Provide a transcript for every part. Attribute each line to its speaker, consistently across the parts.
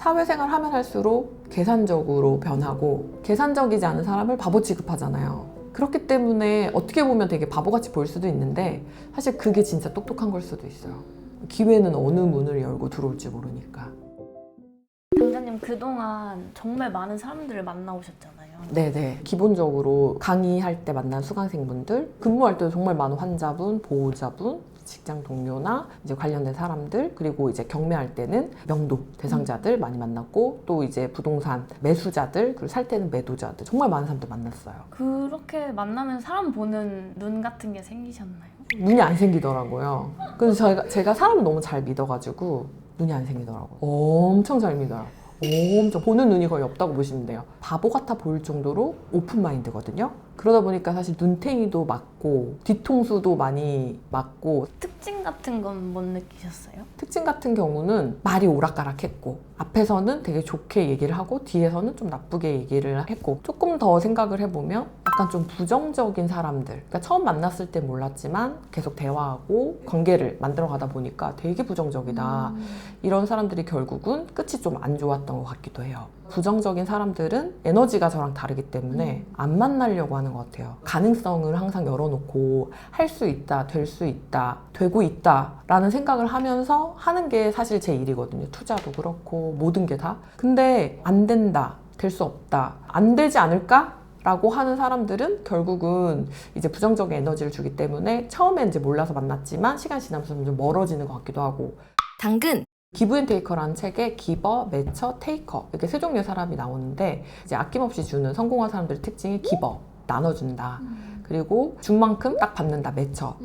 Speaker 1: 사회생활 하면 할수록 계산적으로 변하고 계산적이지 않은 사람을 바보 취급하잖아요. 그렇기 때문에 어떻게 보면 되게 바보같이 보일 수도 있는데 사실 그게 진짜 똑똑한 걸 수도 있어요. 기회는 어느 문을 열고 들어올지 모르니까.
Speaker 2: 강사님 그동안 정말 많은 사람들을 만나오셨잖아요.
Speaker 1: 네네. 기본적으로 강의할 때 만난 수강생분들, 근무할 때도 정말 많은 환자분, 보호자분, 직장 동료나 이제 관련된 사람들, 그리고 이제 경매할 때는 명도 대상자들 많이 만났고, 또 이제 부동산 매수자들, 그리고 살 때는 매도자들, 정말 많은 사람들 만났어요.
Speaker 2: 그렇게 만나면 사람 보는 눈 같은 게 생기셨나요?
Speaker 1: 눈이 안 생기더라고요. 그래서 제가 사람을 너무 잘 믿어가지고 눈이 안 생기더라고요. 엄청 잘 믿어요. 엄청 보는 눈이 거의 없다고 보시면 돼요. 바보 같아 보일 정도로 오픈 마인드거든요. 그러다 보니까 사실 눈탱이도 맞고 뒤통수도 많이 맞고.
Speaker 2: 특징 같은 건 못 느끼셨어요?
Speaker 1: 특징 같은 경우는 말이 오락가락했고, 앞에서는 되게 좋게 얘기를 하고 뒤에서는 좀 나쁘게 얘기를 했고, 조금 더 생각을 해보면 약간 좀 부정적인 사람들, 그러니까 처음 만났을 때 몰랐지만 계속 대화하고 관계를 만들어 가다 보니까 되게 부정적이다, 이런 사람들이 결국은 끝이 좀 안 좋았던 것 같기도 해요. 부정적인 사람들은 에너지가 저랑 다르기 때문에 안 만나려고 하는 것 같아요. 가능성을 항상 열어놓고 할 수 있다, 될 수 있다, 되고 있다 라는 생각을 하면서 하는 게 사실 제 일이거든요. 투자도 그렇고 모든 게 다. 근데 안 된다, 될 수 없다, 안 되지 않을까? 라고 하는 사람들은 결국은 이제 부정적인 에너지를 주기 때문에 처음엔 이제 몰라서 만났지만 시간 지나면서 좀 멀어지는 것 같기도 하고.
Speaker 3: 당근
Speaker 1: 기브앤테이커라는 책에 기버, 매처, 테이커 이렇게 세 종류의 사람이 나오는데, 이제 아낌없이 주는 성공한 사람들의 특징이 기버, 나눠준다. 그리고 준 만큼 딱 받는다, 매처.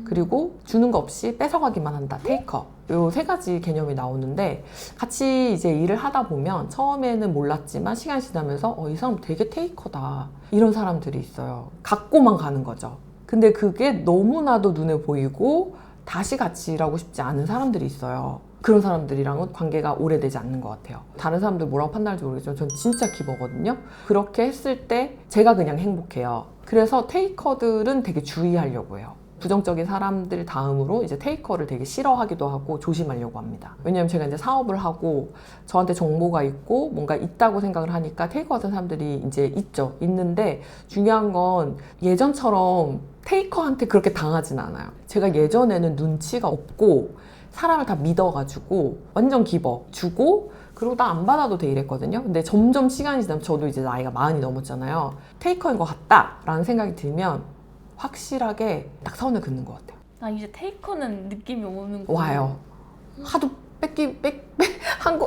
Speaker 1: 그리고 주는 거 없이 뺏어가기만 한다, 테이커. 요 세 가지 개념이 나오는데, 같이 이제 일을 하다 보면 처음에는 몰랐지만 시간이 지나면서 이 사람 되게 테이커다, 이런 사람들이 있어요. 갖고만 가는 거죠. 근데 그게 너무나도 눈에 보이고 다시 같이 일하고 싶지 않은 사람들이 있어요. 그런 사람들이랑은 관계가 오래되지 않는 것 같아요. 다른 사람들 뭐라고 판단할지 모르겠지만 전 진짜 기버거든요. 그렇게 했을 때 제가 그냥 행복해요. 그래서 테이커들은 되게 주의하려고 해요. 부정적인 사람들 다음으로 이제 테이커를 되게 싫어하기도 하고 조심하려고 합니다. 왜냐하면 제가 이제 사업을 하고 저한테 정보가 있고 뭔가 있다고 생각을 하니까 테이커 같은 사람들이 이제 있는데, 중요한 건 예전처럼 테이커한테 그렇게 당하진 않아요. 제가 예전에는 눈치가 없고 사람을 다 믿어가지고 완전 기버 주고, 그리고 나 안 받아도 돼 이랬거든요. 근데 점점 시간이 지나면 저도 이제 나이가 40이 넘었잖아요. 테이커인 것 같다 라는 생각이 들면 확실하게 딱 선을 긋는 것 같아요.
Speaker 2: 이제 테이커는 느낌이 오는 거예요.
Speaker 1: 와요. 하도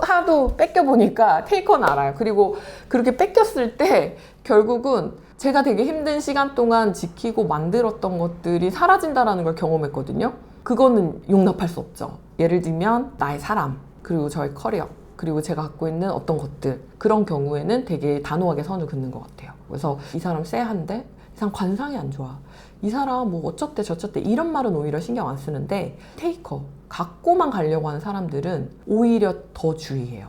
Speaker 1: 하도 뺏겨보니까 테이커는 알아요. 그리고 그렇게 뺏겼을 때 결국은 제가 되게 힘든 시간 동안 지키고 만들었던 것들이 사라진다는 걸 경험했거든요. 그거는 용납할 수 없죠. 예를 들면 나의 사람, 그리고 저의 커리어, 그리고 제가 갖고 있는 어떤 것들, 그런 경우에는 되게 단호하게 선을 긋는 것 같아요. 그래서 이 사람 쎄한데, 이 사람 관상이 안 좋아, 이 사람 뭐 어쩌대 저쩌대, 이런 말은 오히려 신경 안 쓰는데, 테이커, 갖고만 가려고 하는 사람들은 오히려 더 주의해요.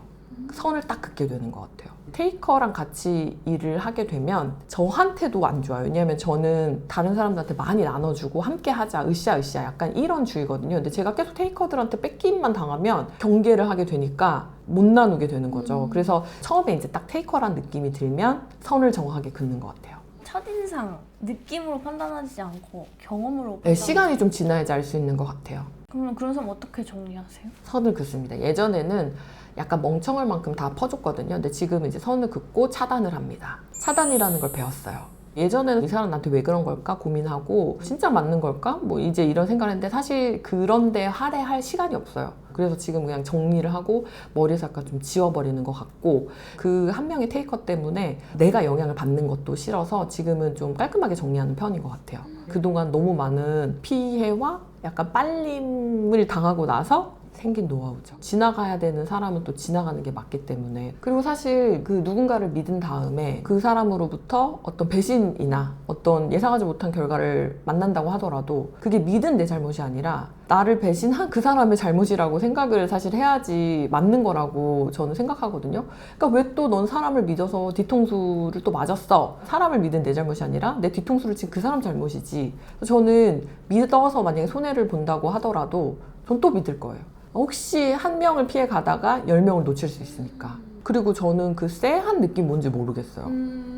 Speaker 1: 선을 딱 긋게 되는 것 같아요. 테이커랑 같이 일을 하게 되면 저한테도 안 좋아요. 왜냐하면 저는 다른 사람들한테 많이 나눠주고 함께 하자, 으쌰으쌰 약간 이런 주의거든요. 근데 제가 계속 테이커들한테 뺏김만 당하면 경계를 하게 되니까 못 나누게 되는 거죠. 그래서 처음에 이제 딱 테이커란 느낌이 들면 선을 정확하게 긋는 것 같아요.
Speaker 2: 첫인상 느낌으로 판단하지 않고 경험으로
Speaker 1: 네, 시간이 좀 지나야지 알 수 있는 것 같아요.
Speaker 2: 그러면 그런 사람 어떻게 정리하세요?
Speaker 1: 선을 긋습니다. 예전에는 약간 멍청할 만큼 다 퍼줬거든요. 근데 지금은 이제 선을 긋고 차단을 합니다. 차단이라는 걸 배웠어요. 예전에는 이 사람 나한테 왜 그런 걸까 고민하고 진짜 맞는 걸까? 뭐 이제 이런 생각을 했는데 사실 그런데 할애할 시간이 없어요. 그래서 지금 그냥 정리를 하고 머리에서 약간 좀 지워버리는 것 같고, 그 한 명의 테이커 때문에 내가 영향을 받는 것도 싫어서 지금은 좀 깔끔하게 정리하는 편인 것 같아요. 그동안 너무 많은 피해와 약간 빨림을 당하고 나서 생긴 노하우죠. 지나가야 되는 사람은 또 지나가는 게 맞기 때문에. 그리고 사실 그 누군가를 믿은 다음에 그 사람으로부터 어떤 배신이나 어떤 예상하지 못한 결과를 만난다고 하더라도 그게 믿은 내 잘못이 아니라 나를 배신한 그 사람의 잘못이라고 생각을 사실 해야지 맞는 거라고 저는 생각하거든요. 그러니까 왜 또 넌 사람을 믿어서 뒤통수를 또 맞았어? 사람을 믿은 내 잘못이 아니라 내 뒤통수를 친 그 사람 잘못이지. 저는 믿어서 만약에 손해를 본다고 하더라도 전 또 믿을 거예요. 혹시 한 명을 피해 가다가 10명을 놓칠 수 있으니까. 그리고 저는 그 쎄한 느낌 뭔지 모르겠어요.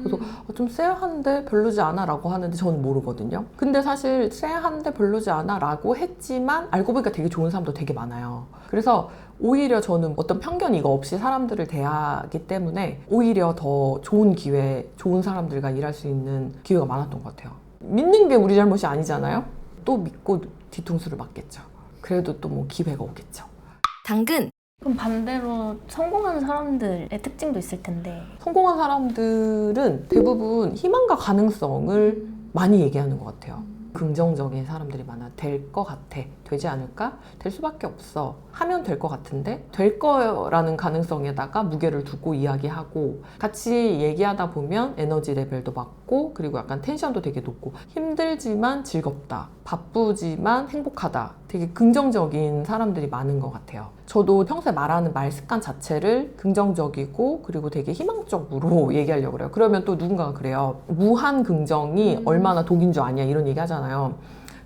Speaker 1: 그래서 좀 쎄한데 별로지 않아 라고 하는데 저는 모르거든요. 근데 사실 쎄한데 별로지 않아 라고 했지만 알고 보니까 되게 좋은 사람도 되게 많아요. 그래서 오히려 저는 어떤 편견 이거 없이 사람들을 대하기 때문에 오히려 더 좋은 기회, 좋은 사람들과 일할 수 있는 기회가 많았던 것 같아요. 믿는 게 우리 잘못이 아니잖아요. 또 믿고 뒤통수를 맞겠죠. 그래도 또 뭐 기회가 오겠죠.
Speaker 3: 당근.
Speaker 2: 그럼 반대로 성공하는 사람들의 특징도 있을 텐데
Speaker 1: 성공한 사람들은 대부분 희망과 가능성을 많이 얘기하는 것 같아요. 긍정적인 사람들이 많아. 될 것 같아. 되지 않을까? 될 수밖에 없어. 하면 될 것 같은데? 될 거라는 가능성에다가 무게를 두고 이야기하고 같이 얘기하다 보면 에너지 레벨도 맞고 그리고 약간 텐션도 되게 높고 힘들지만 즐겁다. 바쁘지만 행복하다. 되게 긍정적인 사람들이 많은 것 같아요. 저도 평소에 말하는 말 습관 자체를 긍정적이고 그리고 되게 희망적으로 얘기하려고 그래요. 그러면 또 누군가가 그래요. 무한 긍정이 얼마나 독인 줄 아냐 이런 얘기 하잖아요.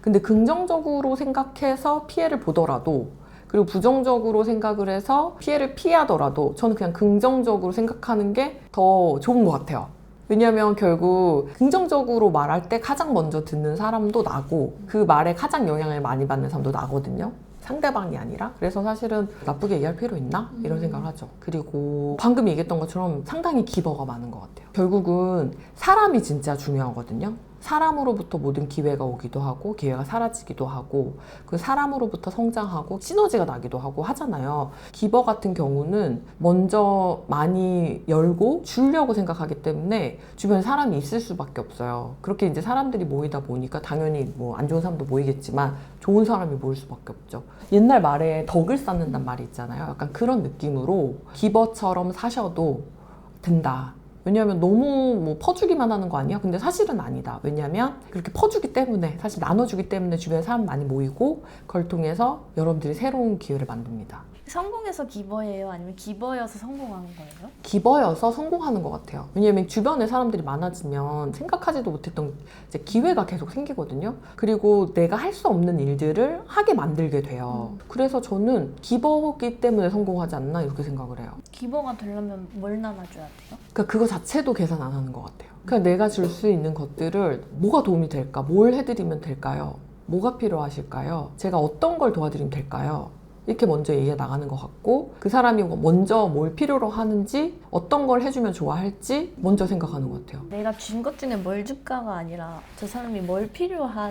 Speaker 1: 근데 긍정적으로 생각해서 피해를 보더라도 그리고 부정적으로 생각을 해서 피해를 피하더라도 저는 그냥 긍정적으로 생각하는 게 더 좋은 것 같아요. 왜냐면 결국 긍정적으로 말할 때 가장 먼저 듣는 사람도 나고 그 말에 가장 영향을 많이 받는 사람도 나거든요. 상대방이 아니라. 그래서 사실은 나쁘게 얘기할 필요 있나? 이런 생각을 하죠. 그리고 방금 얘기했던 것처럼 상당히 기버가 많은 것 같아요. 결국은 사람이 진짜 중요하거든요. 사람으로부터 모든 기회가 오기도 하고 기회가 사라지기도 하고 그 사람으로부터 성장하고 시너지가 나기도 하고 하잖아요. 기버 같은 경우는 먼저 많이 열고 주려고 생각하기 때문에 주변에 사람이 있을 수밖에 없어요. 그렇게 이제 사람들이 모이다 보니까 당연히 뭐 안 좋은 사람도 모이겠지만 좋은 사람이 모일 수밖에 없죠. 옛날 말에 덕을 쌓는단 말이 있잖아요. 약간 그런 느낌으로 기버처럼 사셔도 된다. 왜냐하면 너무 뭐 퍼주기만 하는 거 아니야? 근데 사실은 아니다. 왜냐하면 그렇게 퍼주기 때문에 사실 나눠주기 때문에 주변에 사람 많이 모이고 그걸 통해서 여러분들이 새로운 기회를 만듭니다.
Speaker 2: 성공해서 기버예요? 아니면 기버여서 성공하는 거예요?
Speaker 1: 기버여서 성공하는 것 같아요. 왜냐하면 주변에 사람들이 많아지면 생각하지도 못했던 이제 기회가 계속 생기거든요. 그리고 내가 할 수 없는 일들을 하게 만들게 돼요. 그래서 저는 기버기 때문에 성공하지 않나 이렇게 생각을 해요.
Speaker 2: 기버가 되려면 뭘 나눠줘야 돼요?
Speaker 1: 그러니까 그거 자체도 계산 안 하는 것 같아요. 그냥 내가 줄 수 있는 것들을 뭐가 도움이 될까? 뭘 해드리면 될까요? 뭐가 필요하실까요? 제가 어떤 걸 도와드리면 될까요? 이렇게 먼저 얘기해 나가는 것 같고 그 사람이 먼저 뭘 필요로 하는지 어떤 걸 해주면 좋아할지 먼저 생각하는 것 같아요.
Speaker 2: 내가 준 것 중에 뭘 줄까가 아니라 저 사람이 뭘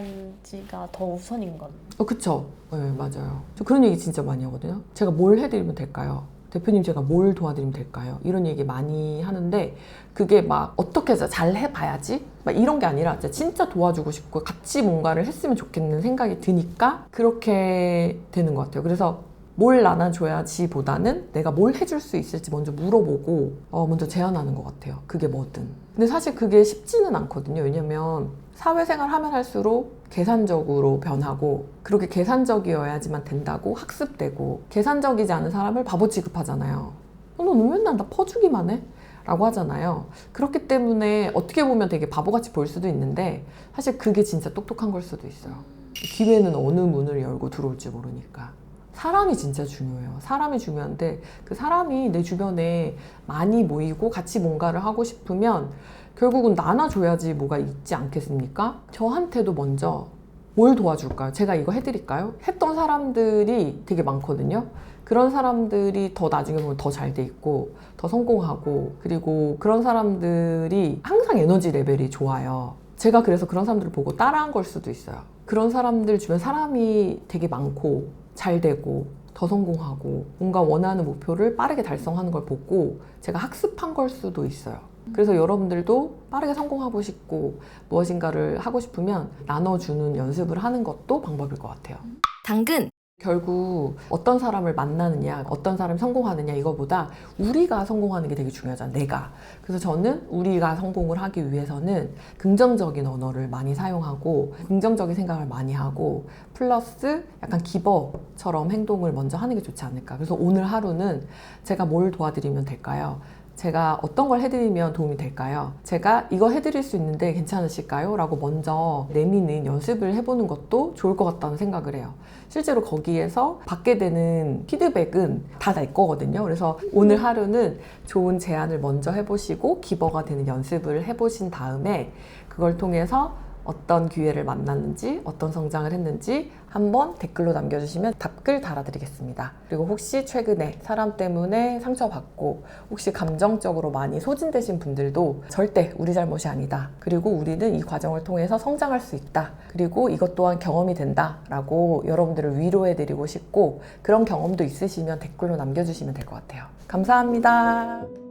Speaker 2: 필요한지가 더 우선인 건.
Speaker 1: 그쵸? 네, 맞아요. 저 그런 얘기 진짜 많이 하거든요. 제가 뭘 해드리면 될까요? 대표님 제가 뭘 도와드리면 될까요? 이런 얘기 많이 하는데 그게 막 어떻게 잘 해봐야지? 막 이런 게 아니라 진짜 도와주고 싶고 같이 뭔가를 했으면 좋겠는 생각이 드니까 그렇게 되는 것 같아요. 그래서 뭘 나눠줘야지 보다는 내가 뭘 해줄 수 있을지 먼저 물어보고 먼저 제안하는 것 같아요. 그게 뭐든. 근데 사실 그게 쉽지는 않거든요. 왜냐면 사회생활 하면 할수록 계산적으로 변하고 그렇게 계산적이어야지만 된다고 학습되고 계산적이지 않은 사람을 바보 취급하잖아요. 너 맨날 나 퍼주기만 해? 라고 하잖아요. 그렇기 때문에 어떻게 보면 되게 바보같이 보일 수도 있는데 사실 그게 진짜 똑똑한 걸 수도 있어요. 기회는 어느 문을 열고 들어올지 모르니까. 사람이 진짜 중요해요. 사람이 중요한데 그 사람이 내 주변에 많이 모이고 같이 뭔가를 하고 싶으면 결국은 나눠줘야지 뭐가 있지 않겠습니까? 저한테도 먼저 뭘 도와줄까요? 제가 이거 해드릴까요? 했던 사람들이 되게 많거든요. 그런 사람들이 더 나중에 보면 더 잘 돼 있고 더 성공하고 그리고 그런 사람들이 항상 에너지 레벨이 좋아요. 제가 그래서 그런 사람들을 보고 따라한 걸 수도 있어요. 그런 사람들 주변 사람이 되게 많고 잘 되고 더 성공하고 뭔가 원하는 목표를 빠르게 달성하는 걸 보고 제가 학습한 걸 수도 있어요. 그래서 여러분들도 빠르게 성공하고 싶고 무엇인가를 하고 싶으면 나눠주는 연습을 하는 것도 방법일 것 같아요.
Speaker 3: 당근.
Speaker 1: 결국 어떤 사람을 만나느냐, 어떤 사람이 성공하느냐 이거보다 우리가 성공하는 게 되게 중요하잖아, 내가. 그래서 저는 우리가 성공을 하기 위해서는 긍정적인 언어를 많이 사용하고 긍정적인 생각을 많이 하고 플러스 약간 기버처럼 행동을 먼저 하는 게 좋지 않을까. 그래서 오늘 하루는 제가 뭘 도와드리면 될까요? 제가 어떤 걸 해드리면 도움이 될까요? 제가 이거 해드릴 수 있는데 괜찮으실까요? 라고 먼저 내미는 연습을 해보는 것도 좋을 것 같다는 생각을 해요. 실제로 거기에서 받게 되는 피드백은 다 내 거거든요. 그래서 오늘 하루는 좋은 제안을 먼저 해보시고 기버가 되는 연습을 해보신 다음에 그걸 통해서 어떤 기회를 만났는지 어떤 성장을 했는지 한번 댓글로 남겨주시면 답글 달아드리겠습니다. 그리고 혹시 최근에 사람 때문에 상처받고 혹시 감정적으로 많이 소진되신 분들도 절대 우리 잘못이 아니다. 그리고 우리는 이 과정을 통해서 성장할 수 있다. 그리고 이것 또한 경험이 된다 라고 여러분들을 위로해드리고 싶고 그런 경험도 있으시면 댓글로 남겨주시면 될 것 같아요. 감사합니다.